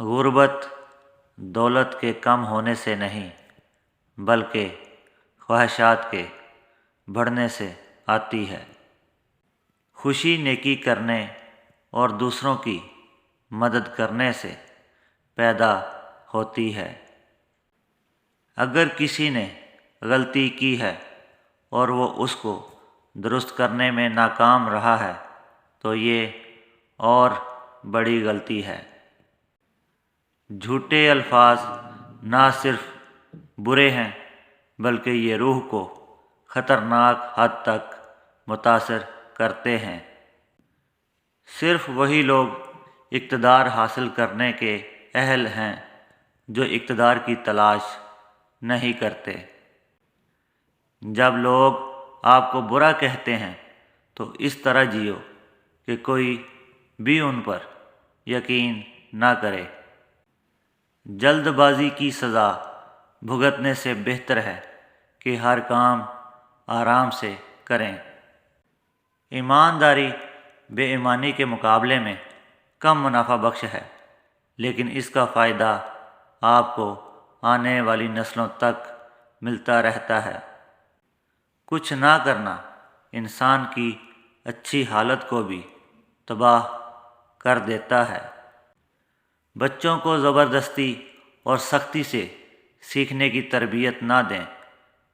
غربت دولت کے کم ہونے سے نہیں بلکہ خواہشات کے بڑھنے سے آتی ہے۔ خوشی نیکی کرنے اور دوسروں کی مدد کرنے سے پیدا ہوتی ہے۔ اگر کسی نے غلطی کی ہے اور وہ اس کو درست کرنے میں ناکام رہا ہے تو یہ اور بڑی غلطی ہے۔ جھوٹے الفاظ نہ صرف برے ہیں بلکہ یہ روح کو خطرناک حد تک متاثر کرتے ہیں۔ صرف وہی لوگ اقتدار حاصل کرنے کے اہل ہیں جو اقتدار کی تلاش نہیں کرتے۔ جب لوگ آپ کو برا کہتے ہیں تو اس طرح جیو کہ کوئی بھی ان پر یقین نہ کرے۔ جلد بازی کی سزا بھگتنے سے بہتر ہے کہ ہر کام آرام سے کریں۔ ایمانداری بے ایمانی کے مقابلے میں کم منافع بخش ہے، لیکن اس کا فائدہ آپ کو آنے والی نسلوں تک ملتا رہتا ہے۔ کچھ نہ کرنا انسان کی اچھی حالت کو بھی تباہ کر دیتا ہے۔ بچوں کو زبردستی اور سختی سے سیکھنے کی تربیت نہ دیں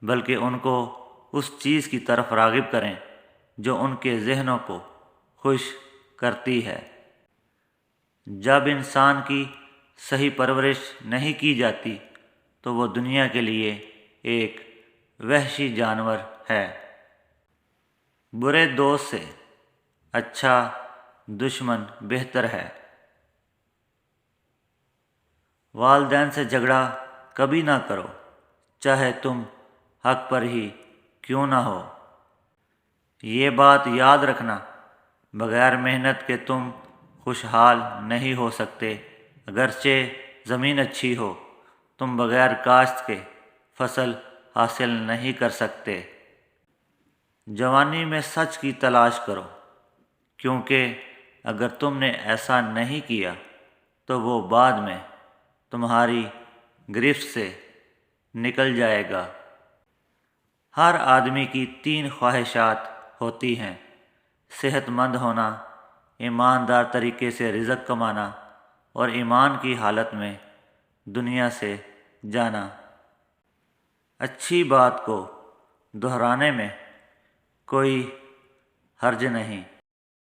بلکہ ان کو اس چیز کی طرف راغب کریں جو ان کے ذہنوں کو خوش کرتی ہے۔ جب انسان کی صحیح پرورش نہیں کی جاتی تو وہ دنیا کے لیے ایک وحشی جانور ہے۔ برے دوست سے اچھا دشمن بہتر ہے۔ والدین سے جھگڑا کبھی نہ کرو، چاہے تم حق پر ہی کیوں نہ ہو۔ یہ بات یاد رکھنا، بغیر محنت کے تم خوشحال نہیں ہو سکتے۔ اگرچہ زمین اچھی ہو، تم بغیر کاشت کے فصل حاصل نہیں کر سکتے۔ جوانی میں سچ کی تلاش کرو، کیونکہ اگر تم نے ایسا نہیں کیا تو وہ بعد میں تمہاری گرفت سے نکل جائے گا۔ ہر آدمی کی 3 خواہشات ہوتی ہیں: صحت مند ہونا، ایماندار طریقے سے رزق کمانا اور ایمان کی حالت میں دنیا سے جانا۔ اچھی بات کو دہرانے میں کوئی حرج نہیں۔